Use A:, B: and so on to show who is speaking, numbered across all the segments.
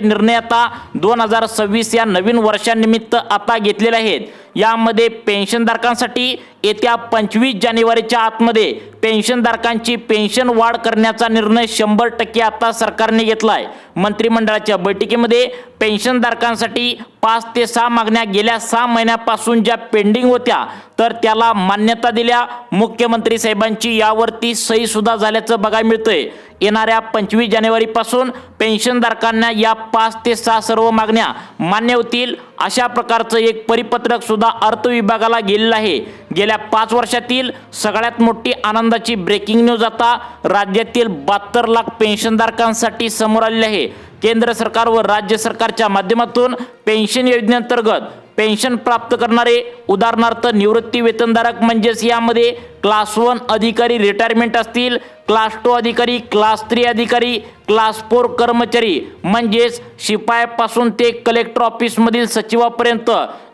A: निर्णय आता 2026 या नवीन वर्षानिमित्त आता घेतलेले आहेत। यामध्ये पेन्शनधारकांसाठी येत्या 25 जानेवारीच्या आतमध्ये पेन्शनधारकांची पेन्शन वाढ करण्याचा निर्णय 100% आता सरकारने घेतला आहे। मंत्रिमंडळाच्या बैठकीमध्ये पेन्शनधारकांसाठी 5 ते 6 मागण्या गेल्या 6 महिन्यापासून ज्या पेंडिंग होत्या तर त्याला मान्यता दिल्या। मुख्यमंत्री साहेबांची यावरती सही सुद्धा झाल्याचं बघायला मिळतंय। येणाऱ्या 25 जानेवारीपासून पेन्शनधारकांना या 5 ते 6 सर्व मागण्या मान्य होतील अशा प्रकारचं एक परिपत्रक सुद्धा अर्थ विभागाला गेलेलं आहे। गेल्या 5 वर्षातील सगळ्यात मोठी आनंदाची ब्रेकिंग न्यूज आता राज्यातील 72 लाख पेन्शनधारकांसाठी समोर आलेली आहे। केंद्र सरकार व राज्य सरकारच्या माध्यमातून पेन्शन योजनेअंतर्गत पेन्शन प्राप्त करणारे उदाहरणार्थ निवृत्ती वेतनधारक म्हणजेच यामध्ये क्लास 1 अधिकारी रिटायरमेंट असतील, क्लास 2 अधिकारी, क्लास 3 अधिकारी, क्लास 4 कर्मचारी म्हणजेच शिपायापासून ते कलेक्टर ऑफिसमधील सचिवापर्यंत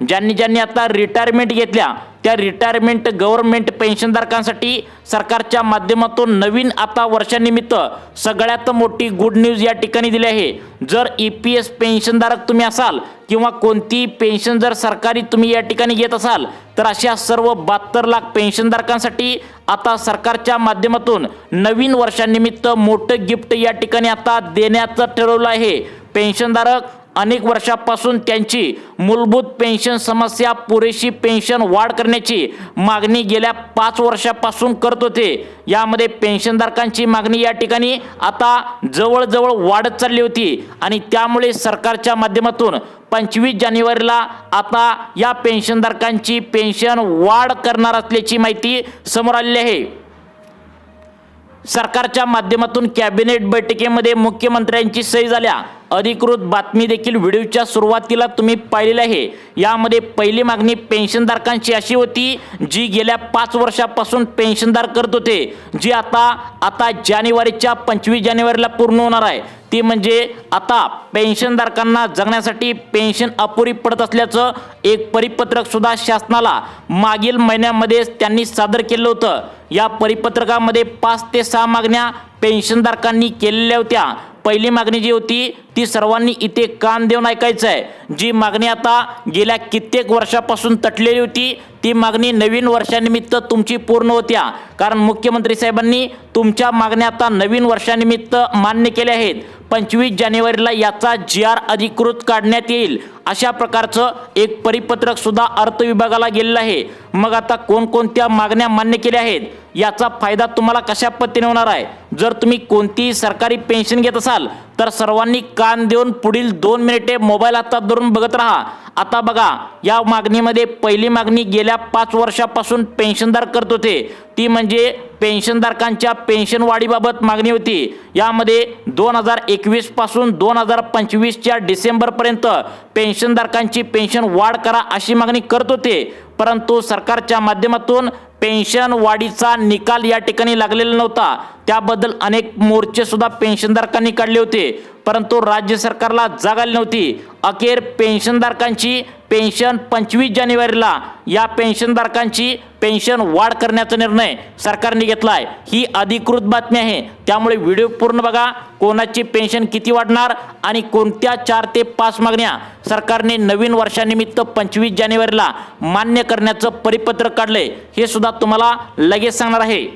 A: ज्यांनी आता रिटायरमेंट घेतल्या त्या रिटायरमेंट गव्हर्नमेंट पेन्शनधारकांसाठी सरकारच्या माध्यमातून नवीन आता वर्षानिमित्त सगळ्यात मोठी गुड न्यूज या ठिकाणी दिली आहे। जर EPS पेन्शनधारक तुम्ही असाल किंवा कोणती पेन्शन जर सरकारी तुम्ही या ठिकाणी घेत असाल तर अशा सर्व 72 लाख पेन्शनधारकांसाठी आता सरकारच्या माध्यमातून नवीन वर्षानिमित्त मोठं गिफ्ट या ठिकाणी आता देण्याचं ठरवलं आहे। पेन्शनधारक अनेक वर्षापासून त्यांची मूलभूत पेन्शन समस्या पुरेशी पेन्शन वाढ करण्याची मागणी गेल्या 5 वर्षापासून करत होते। यामध्ये पेन्शनधारकांची मागणी या ठिकाणी आता जवळजवळ वाढत चालली होती आणि त्यामुळे सरकारच्या माध्यमातून 25 जानेवारीला आता या पेन्शनधारकांची पेन्शन वाढ करणार असल्याची माहिती समोर आलेली आहे। सरकारच्या माध्यमातून कॅबिनेट बैठकीमध्ये मुख्यमंत्र्यांची सही झाल्या। अधिकृत बातमी देखील व्हिडिओच्या सुरुवातीला तुम्ही पाहिलेली आहे। यामध्ये पहिली मागणी पेन्शनधारकांची अशी होती जी गेल्या 5 वर्षापासून पेन्शनधार करत होते, जी आता जानेवारीच्या 25 जानेवारीला पूर्ण होणार आहे। ती म्हणजे आता पेन्शनधारकांना जगण्यासाठी पेन्शन अपुरी पडत असल्याचं एक परिपत्रक सुद्धा शासनाला मागील महिन्यामध्ये त्यांनी सादर केलं होतं। या परिपत्रकामध्ये 5 ते 6 मागण्या पेन्शनधारकांनी केलेल्या होत्या। पहिली मागणी जी होती ती सर्वांनी इथे कान देऊन ऐकायचं आहे। जी मागणी आता गेल्या कित्येक वर्षापासून तटलेली होती ती मागणी नवीन वर्षानिमित्त तुमची पूर्ण होत्या, कारण मुख्यमंत्री साहेबांनी तुमच्या मागण्या आता नवीन वर्षानिमित्त मान्य केल्या आहेत। 25 जानेवारीला याचा GR अधिकृत काढण्यात येईल अशा प्रकारचं एक परिपत्रक सुद्धा अर्थ विभागाला गेलेलं आहे। मग आता कोणकोणत्या मागण्या मान्य केल्या आहेत याचा फायदा तुम्हाला कशा पद्धतीने होणार आहे? जर तुम्ही कोणतीही सरकारी पेन्शन घेत असाल तर सर्वांनी कान देऊन पुढील 2 मिनिटे मोबाईल हातात धरून बघत राहा। आता बघा, या मागणीमध्ये पहिली मागणी गेल्या 5 वर्षापासून पेन्शनधार करत होते ती म्हणजे पेन्शनधारकांच्या पेन्शन वाढीबाबत मागणी होती। यामध्ये 2021 पासून 2025च्या डिसेंबरपर्यंत पेन्शनधारकांची पेन्शन वाढ करा अशी मागणी करत होते, परंतु सरकारच्या माध्यमातून पेन्शन वाढीचा निकाल या ठिकाणी लागलेला नव्हता। त्याबद्दल अनेक मोर्चे सुद्धा पेन्शनधारकांनी काढले होते, परंतु राज्य सरकारला जाग आली नव्हती। अखेर पेन्शनधारकांची पेन्शन 25 जानेवारीला या पेन्शनधारकांची पेन्शन वाढ करण्याचा निर्णय सरकारने घेतलाय। ही अधिकृत बातमी आहे, त्यामुळे व्हिडिओ पूर्ण बघा। कोणाची पेन्शन किती वाढणार आणि कोणत्या 4 ते 5 मागण्या सरकारने नवीन वर्षानिमित्त 25 जानेवारीला मान्य करण्याचं परिपत्रक काढले हे सुद्धा तुम्हाला लगेच सांगणार आहे।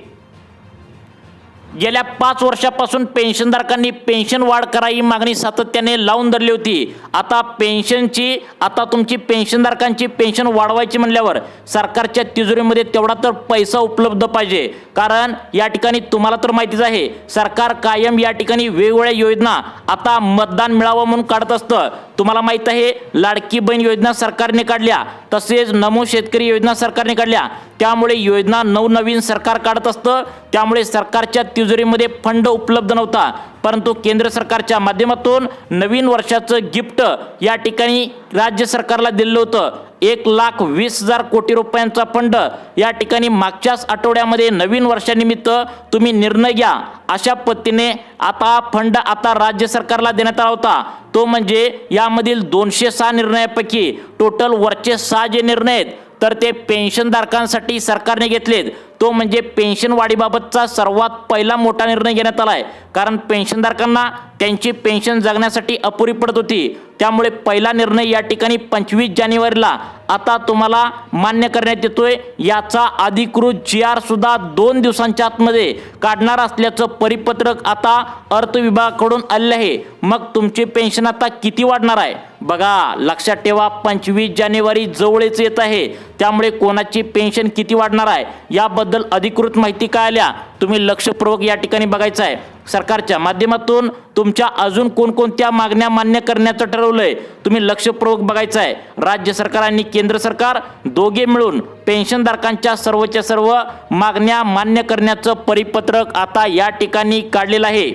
A: गेल्या 5 वर्षापासून पेन्शनधारकांनी पेन्शन वाढ करा ही मागणी सातत्याने लावून धरली होती। आता तुमची पेन्शनधारकांची पेन्शन वाढवायची म्हणल्यावर सरकारच्या तिजोरीमध्ये तेवढा तर पैसा उपलब्ध पाहिजे, कारण या ठिकाणी तुम्हाला तर माहितीच आहे सरकार कायम या ठिकाणी वेगवेगळ्या योजना आता मतदान मिळावं म्हणून काढत असतं। तुम्हाला माहित आहे लाडकी बहीण योजना सरकारने काढल्या, तसेच नमो शेतकरी योजना सरकारने काढल्या। त्यामुळे योजना नवनवीन सरकार काढत असतं, त्यामुळे सरकारच्या तिजोरीमध्ये फंड उपलब्ध नव्हता, परंतु केंद्र सरकारच्या माध्यमातून नवीन वर्षाचं गिफ्ट या ठिकाणी राज्य सरकारला दिलं होतं। 1,20,000 कोटी रुपयांचा फंड या ठिकाणी मागच्याच आठवड्यामध्ये नवीन वर्षानिमित्त तुम्ही निर्णय घ्या अशा पद्धतीने आता फंड आता राज्य सरकारला देण्यात आला होता। तो म्हणजे यामधील 206 निर्णयापैकी टोटल वरचे 6 जे निर्णय आहेत तर ते पेन्शनधारकांसाठी सरकारने घेतलेत। तो म्हणजे पेन्शन वाढीबाबतचा सर्वात पहिला मोठा निर्णय घेण्यात आला आहे, कारण पेन्शनधारकांना त्यांची पेन्शन जगण्यासाठी अपुरी पडत होती। त्यामुळे पहिला निर्णय या ठिकाणी 25 जानेवारीला आता तुम्हाला मान्य करण्यात येतोय। याचा अधिकृत GR सुद्धा 2 दिवसांच्या आतमध्ये काढणार असल्याचं परिपत्रक आता अर्थ विभागाकडून आले आहे। मग तुमची पेन्शन आता किती वाढणार आहे बघा, लक्षात ठेवा 25 जानेवारी जवळच येत आहे। त्यामुळे कोणाची पेन्शन किती वाढणार आहे याबद्दल अधिकृत माहिती काय आल्या तुम्ही लक्षपूर्वक या ठिकाणी बघायचं आहे। सरकारच्या माध्यमातून तुमच्या अजून कोणकोणत्या मागण्या मान्य करण्याचं ठरवलंय तुम्ही लक्षपूर्वक बघायचं आहे। राज्य सरकार आणि केंद्र सरकार दोघे मिळून पेन्शनधारकांच्या सर्वच्या सर्व मागण्या मान्य करण्याचं परिपत्रक आता या ठिकाणी काढलेलं आहे।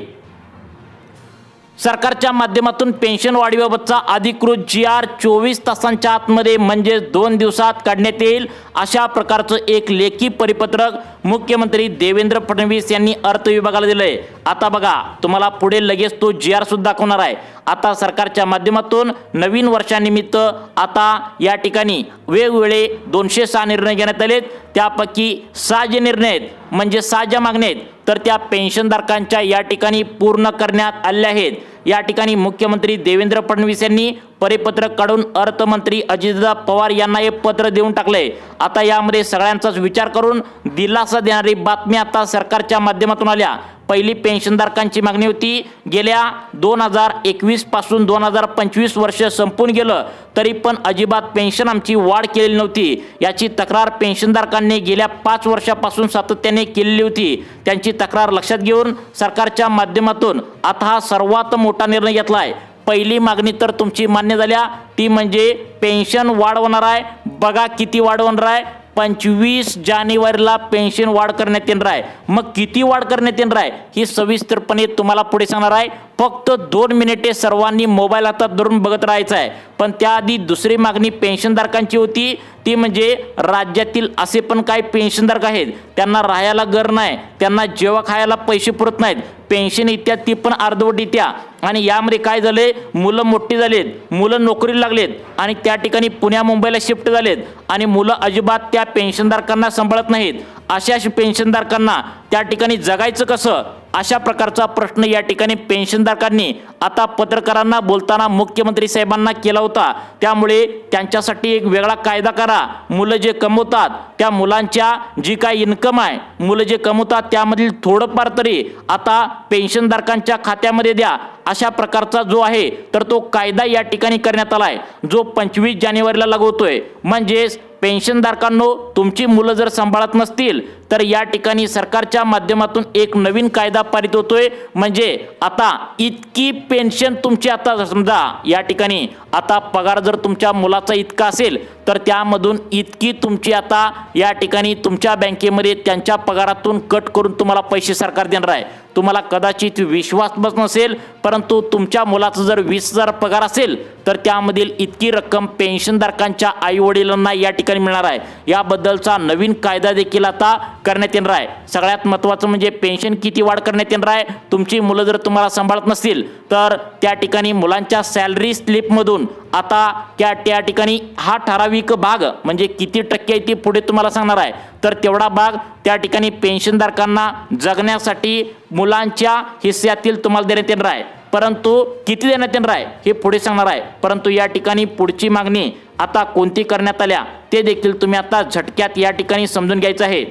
A: सरकारच्या माध्यमातून पेन्शन वाढीबाबतचा अधिकृत GR 24 तासांच्या आतमध्ये म्हणजे 2 दिवसात काढण्यात येईल अशा प्रकारचं एक लेखी परिपत्रक मुख्यमंत्री देवेंद्र फडणवीस यांनी अर्थ विभागाला दिलंय। आता बघा तुम्हाला पुढे लगेच तो GR सुद्धा दाखवणार आहे। आता सरकारच्या माध्यमातून नवीन वर्षानिमित्त आता या ठिकाणी वेगवेगळे 206 निर्णय घेण्यात आलेत। त्यापैकी 6 जे निर्णय आहेत म्हणजे 6 ज्या मागण्या आहेत तर त्या पेन्शनधारकांच्या या ठिकाणी पूर्ण करण्यात आल्या आहेत। या ठिकाणी मुख्यमंत्री देवेंद्र फडणवीस यांनी परिपत्रक काढून अर्थमंत्री अजितदादा पवार यांना हे पत्र देऊन टाकले। आता यामध्ये सगळ्यांचाच विचार करून दिलासा देणारी बातमी आता सरकारच्या माध्यमातून आल्या। पहिली पेन्शनधारकांची मागणी होती गेल्या 2021 पासून 2025 वर्ष संपून गेलं तरी पण अजिबात पेन्शन आमची वाढ केलेली नव्हती। याची तक्रार पेन्शनधारकांनी गेल्या 5 वर्षापासून सातत्याने केलेली होती। त्यांची तक्रार लक्षात घेऊन सरकारच्या माध्यमातून आता हा सर्वात मोठा निर्णय घेतला आहे। पहिली मागणी तर तुमची मान्य झाल्या ती म्हणजे पेन्शन वाढवणार आहे। बघा किती वाढवणार आहे, 25 जानेवारीला पेन्शन वाढ करण्यात येणार आहे। मग किती वाढ करण्यात येणार आहे ही सविस्तरपणे तुम्हाला पुढे सांगणार आहे। फक्त 2 मिनिटे सर्वांनी मोबाईल हातात धरून बघत राहायचं आहे। पण त्याआधी दुसरी मागणी पेन्शनधारकांची होती ती म्हणजे राज्यातील असे पण काही पेन्शनधारक आहेत त्यांना राहायला घर नाही, त्यांना जेव्हा खायला पैसे पुरत नाहीत, पेन्शन येत्या ती पण अर्धवट येत्या आणि यामध्ये काय झाले मुलं मोठी झालेत, मुलं नोकरीला लागलेत आणि त्या ठिकाणी पुण्या मुंबईला शिफ्ट झालेत आणि मुलं अजिबात त्या पेन्शनधारकांना सांभाळत नाहीत। अशा पेन्शनधारकांना त्या ठिकाणी जगायचं कसं अशा प्रकारचा प्रश्न या ठिकाणी पेन्शनधारकांनी आता पत्रकारांना बोलताना मुख्यमंत्री साहेबांना केला होता। त्यामुळे त्यांच्यासाठी एक वेगळा कायदा करा। मुलं जे कमवतात त्या मुलांच्या जी काय इन्कम आहे, मुलं जे कमवतात त्यामधील थोडंफार तरी आता पेन्शनधारकांच्या खात्यामध्ये द्या अशा प्रकारचा जो आहे तर तो कायदा या ठिकाणी करण्यात आला आहे जो 25 जानेवारीला लागू होतोय। म्हणजेच पेन्शनधारकांनो तुमची मुलं जर सांभाळत नसतील तर या ठिकाणी सरकारच्या माध्यमातून एक नवीन कायदा पारित होतोय। म्हणजे आता इतकी पेन्शन तुमची आता समजा या ठिकाणी आता पगार जर तुमच्या मुलाचा इतका असेल तर त्यामधून इतकी तुमची आता या ठिकाणी तुमच्या बँकेमध्ये त्यांच्या पगारातून कट करून तुम्हाला पैसे सरकार देणार आहे। तुम्हाला कदाचित विश्वास बसत नसेल परंतु तुमच्या मुलाचा जर 20,000 पगार असेल तर त्यामधील इतकी रक्कम पेन्शनधारकांच्या आई वडिलांना या ठिकाणी मिळणार आहे। याबद्दलचा नवीन कायदा देखील आता करण्यात येणार आहे। सगळ्यात महत्त्वाचं म्हणजे पेन्शन किती वाढ करण्यात येणार आहे, तुमची मुलं जर तुम्हाला सांभाळत नसतील तर त्या ठिकाणी मुलांच्या सॅलरी स्लिपमधून आता त्या ठिकाणी हा ठराविक भाग म्हणजे किती टक्के आहे ते पुढे तुम्हाला सांगणार आहे। तर तेवढा भाग त्या ठिकाणी पेन्शनधारकांना जगण्यासाठी मुलांच्या हिस्स्यातील तुम्हाला देण्यात येणार आहे। परंतु किती देण्यात येणार आहे हे पुढे सांगणार आहे। परंतु या ठिकाणी पुढची मागणी आता कोणती करण्यात आल्या ते देखील तुम्ही आता झटक्यात या ठिकाणी समजून घ्यायचं आहे।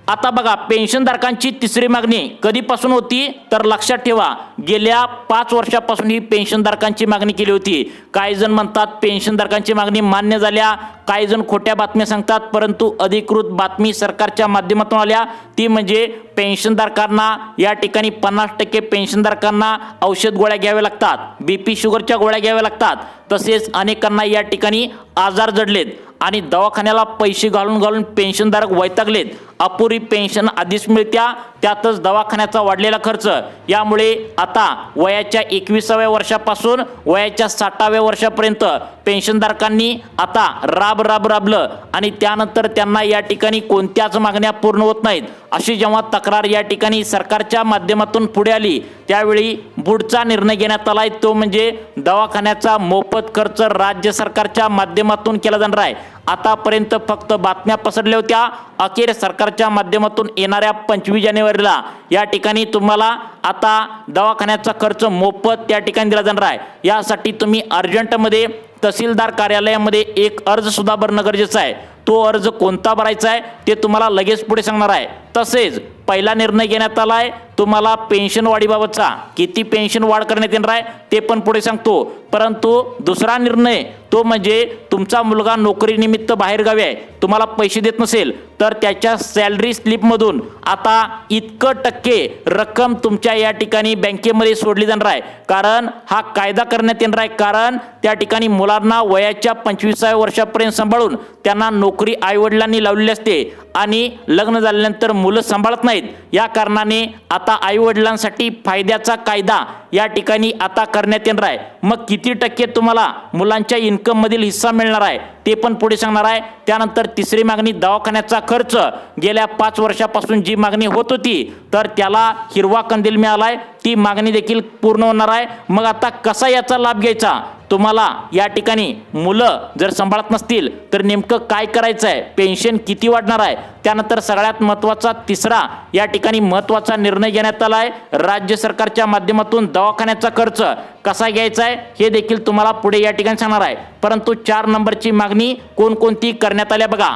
A: आता बघा पेन्शनधारकांची तिसरी मागणी कधीपासून होती तर लक्षात ठेवा गेल्या 5 वर्षापासून ही पेन्शनधारकांची मागणी केली होती। काही जण म्हणतात पेन्शनधारकांची मागणी मान्य झाल्या, काही जण खोट्या बातम्या सांगतात, परंतु अधिकृत बातमी सरकारच्या माध्यमातून आल्या ती म्हणजे पेन्शनधारकांना या ठिकाणी 50% पेन्शनधारकांना औषध गोळ्या घ्याव्या लागतात, BP शुगरच्या गोळ्या घ्याव्या लागतात। तसेच अनेकांना या ठिकाणी आजार जडलेत आणि दवाखान्याला पैसे घालून घालून पेन्शनधारक वैतागलेत। अपुरी पेन्शन आधीच मिळत्या त्यातच दवाखान्याचा वाढलेला खर्च। यामुळे आता वयाच्या 21व्या वर्षापासून वयाच्या 60व्या वर्षापर्यंत पेन्शनधारकांनी आता राबलं आणि त्यानंतर त्यांना या ठिकाणी कोणत्याच मागण्या पूर्ण होत नाहीत अशी जेव्हा तक्रार या ठिकाणी सरकारच्या माध्यमातून पुढे आली त्यावेळी पुढचा निर्णय घेण्यात आलाय तो म्हणजे दवाखान्याचा मोफत खर्च राज्य सरकारच्या माध्यमातून केला जाणार आहे। आतापर्यंत फक्त बातम्या पसरल्या होत्या. अखेर सरकारच्या माध्यमातून येणाऱ्या 25 जानेवारीला या ठिकाणी तुम्हाला आता दवाखान्याचा खर्च मोफत त्या ठिकाणी दिला जाणार आहे. यासाठी तुम्ही अर्जंटमध्ये तहसीलदार कार्यालयामध्ये एक अर्ज सुद्धा भरणं गरजेचं आहे. तो अर्ज कोणता भरायचा आहे ते तुम्हाला लगेच पुढे सांगणार आहे. तसेच पहिला निर्णय घेण्यात आला आहे तुम्हाला पेन्शन वाढीबाबतचा, किती पेन्शन वाढ करण्यात येणार आहे ते पण पुढे सांगतो. परंतु दुसरा निर्णय तो म्हणजे तुमचा मुलगा नोकरीनिमित्त बाहेरगावी आहे, तुम्हाला पैसे देत नसेल तर त्याच्या सॅलरी स्लिपमधून आता इतकं टक्के रक्कम तुमच्या या ठिकाणी बँकेमध्ये सोडली जाणार आहे. कारण हा कायदा करण्यात येणार आहे. कारण त्या ठिकाणी मुलांना वयाच्या 25व्या वर्षापर्यंत सांभाळून त्यांना नोकरी आईवडिलांनी लावलेली असते आणि लग्न झाल्यानंतर मुलं सांभाळत नाहीत. या कारणाने आता आईवडिलांसाठी फायद्याचा कायदा या ठिकाणी आता करण्यात येणार आहे. मग किती टक्के तुम्हाला मुलांच्या इन्कम मधील हिस्सा मिळणार आहे ते पण पुढे सांगणार आहे. त्यानंतर तिसरी मागणी दवाखान्याचा खर्च. गेल्या 5 वर्षापासून जी मागणी होत होती तर त्याला हिरवा कंदील मिळालाय, ती मागणी देखील पूर्ण होणार आहे. मग आता कसा याचा लाभ घ्यायचा, तुम्हाला या ठिकाणी मुलं जर सांभाळत नसतील तर नेमकं काय करायचं आहे, पेन्शन किती वाढणार आहे. त्यानंतर सगळ्यात महत्त्वाचा तिसरा या ठिकाणी महत्त्वाचा निर्णय घेण्यात आला आहे. राज्य सरकारच्या माध्यमातून दवाखान्याचा खर्च कसा घ्यायचा आहे हे देखील तुम्हाला पुढे या ठिकाणी सांगणार आहे. परंतु 4 नंबरची मागणी कोणकोणती करण्यात आल्या बघा.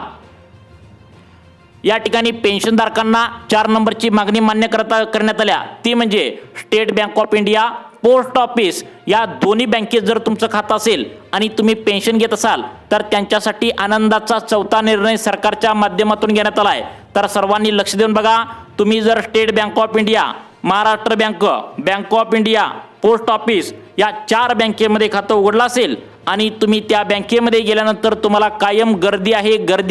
A: या ठिकाणी पेन्शनधारकांना 4 नंबरची मागणी मान्य करण्यात आल्या. ती म्हणजे state bank of India, post office या दोन्ही बँकेत जर तुमचं खातं असेल आणि तुम्ही पेन्शन घेत असाल तर त्यांच्यासाठी आनंदाचा 4था निर्णय सरकारच्या माध्यमातून घेण्यात आला आहे. तर सर्वांनी लक्ष देऊन बघा. तुम्ही जर state bank of India, Maharashtra bank, bank of India, post office या 4 बँकेमध्ये खातं उघडलं असेल आणि तुम्ही त्या बँकेमध्ये गेल्यानंतर तुम्हाला कायम गर्दी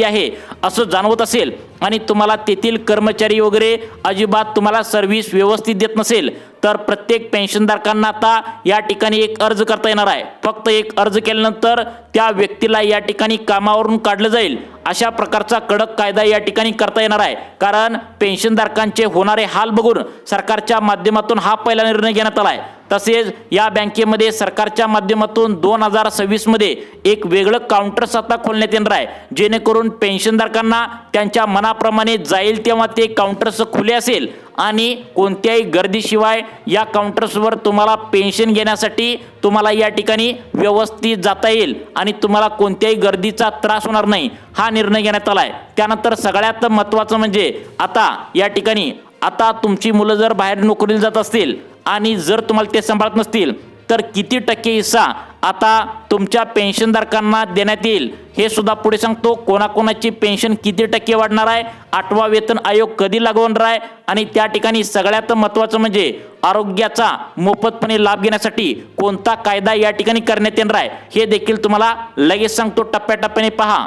A: आहे असं जाणवत असेल आणि तुम्हाला तेथील कर्मचारी वगैरे अजिबात तुम्हाला सर्व्हिस व्यवस्थित देत नसेल तर प्रत्येक पेन्शनधारकांना आता या ठिकाणी एक अर्ज करता येणार आहे. फक्त एक अर्ज केल्यानंतर त्या व्यक्तीला या ठिकाणी कामावरून काढलं जाईल. अशा प्रकारचा कडक कायदा या ठिकाणी करता येणार आहे. कारण पेन्शनधारकांचे होणारे हाल बघून सरकारच्या माध्यमातून हा पहिला निर्णय घेण्यात आला आहे. तसेच या बँकेमध्ये सरकारच्या माध्यमातून 2026 मध्ये एक वेगळं काउंटर्स आता खोलण्यात येणार आहे, जेणेकरून पेन्शनधारकांना त्यांच्या मनाप्रमाणे जाईल तेव्हा ते काउंटर्स खुले असेल आणि कोणत्याही गर्दीशिवाय या काउंटर्सवर तुम्हाला पेन्शन घेण्यासाठी तुम्हाला या ठिकाणी व्यवस्थित जाता येईल आणि तुम्हाला कोणत्याही गर्दीचा त्रास होणार नाही. हा निर्णय घेण्यात आला आहे. त्यानंतर सगळ्यात महत्त्वाचं म्हणजे आता या ठिकाणी आता तुमची मुलं जर बाहेर नोकरीला जात असतील आणि जर तुम्हाला ते सांभाळत नसतील तर किती टक्के हिस्सा आता तुमच्या पेन्शनधारकांना देण्यात येईल हे सुद्धा पुढे सांगतो. कोणाकोणाची पेन्शन किती टक्के वाढणार आहे, 8वा वेतन आयोग कधी लागू होणार आहे आणि त्या ठिकाणी सगळ्यात महत्त्वाचं म्हणजे आरोग्याचा मोफतपणे लाभ घेण्यासाठी कोणता कायदा या ठिकाणी करण्यात येणार आहे हे देखील तुम्हाला लगेच सांगतो. टप्प्याटप्प्याने पहा.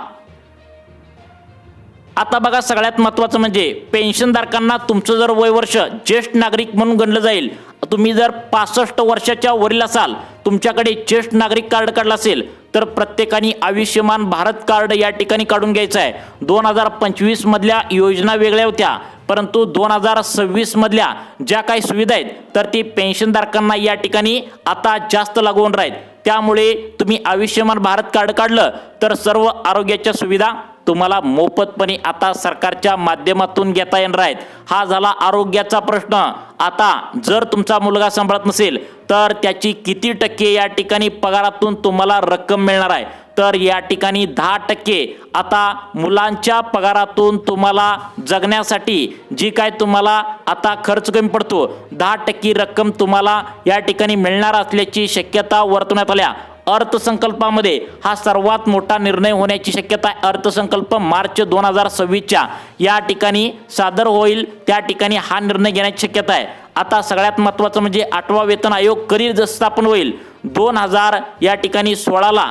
A: आता बघा, सगळ्यात महत्त्वाचं म्हणजे पेन्शनधारकांना तुमचं जर वय वर्ष ज्येष्ठ नागरिक म्हणून गणलं जाईल. तुम्ही जर 65 वर्षाच्या वरील असाल, तुमच्याकडे ज्येष्ठ नागरिक कार्ड काढलं असेल तर प्रत्येकाने आयुष्यमान भारत कार्ड या ठिकाणी काढून घ्यायचं आहे. 2025 मधल्या योजना वेगळ्या होत्या, परंतु 2026 मधल्या ज्या काही सुविधा आहेत तर ती पेन्शनधारकांना या ठिकाणी आता जास्त लागू होणार आहेत. त्यामुळे तुम्ही आयुष्यमान भारत कार्ड काढलं तर सर्व आरोग्याच्या सुविधा तुम्हाला मोफतपणे आता सरकारच्या माध्यमातून घेता येणार आहेत. हा झाला आरोग्याचा प्रश्न. आता जर तुमचा मुलगा सांभाळत नसेल तर त्याची किती टक्के या ठिकाणी पगारातून तुम्हाला रक्कम मिळणार आहे, तर या ठिकाणी 10% आता मुलांच्या पगारातून तुम्हाला जगण्यासाठी जी काय तुम्हाला आता खर्च कमी पडतो 10% रक्कम तुम्हाला या ठिकाणी मिळणार असल्याची शक्यता वर्तवण्यात आल्या. अर्थसंकल्पामध्ये हा सर्वात मोठा निर्णय होण्याची शक्यता आहे. अर्थसंकल्प मार्च 2026 या ठिकाणी सादर होईल, त्या ठिकाणी हा निर्णय घेण्याची शक्यता आहे. आता सगळ्यात महत्त्वाचं म्हणजे 8वा वेतन आयोग कधी स्थापन होईल. 2000 या ठिकाणी 16ला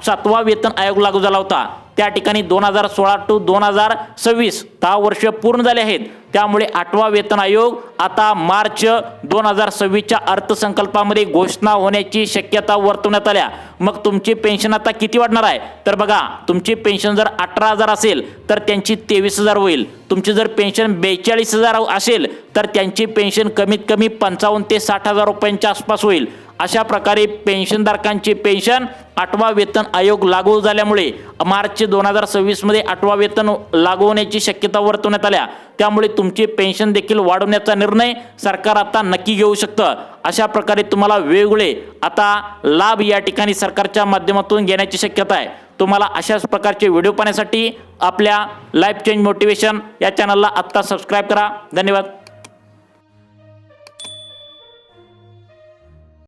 A: 7वा वेतन आयोग लागू झाला होता. त्या ठिकाणी 2016 to 2026 10 वर्ष पूर्ण झाले आहेत. त्यामुळे 8वा वेतन आयोग आता मार्च 2026च्या अर्थसंकल्पामध्ये घोषणा होण्याची शक्यता वर्तवण्यात आल्या. मग तुमची पेन्शन आता किती वाढणार आहे, तर बघा, तुमची पेन्शन जर 18,000 असेल तर त्यांची 23,000 होईल. तुमची जर पेन्शन 42,000 असेल तर त्यांची पेन्शन कमीत कमी 55,000 ते 60,000 रुपयांच्या आसपास होईल. अशा प्रकारे पेन्शनधारकांची पेन्शन 8वा वेतन आयोग लागू झाल्यामुळे मार्च 2026 मध्ये 8वा वेतन लागू होण्याची शक्यता वर्तवण्यात आल्या। त्यामुळे तुमची पेन्शन देखील वाढवण्याचा निर्णय सरकार आता नक्की घेऊ शकतं। अशा प्रकारे तुम्हाला वेगवेगळे आता लाभ या ठिकाणी सरकारच्या माध्यमातून घेण्याची शक्यता आहे। तुम्हाला अशाच प्रकारचे व्हिडिओ पाहण्यासाठी आपल्या लाईफ चेंज मोटिवेशन या चॅनलला आत्ता सबस्क्राईब करा। धन्यवाद।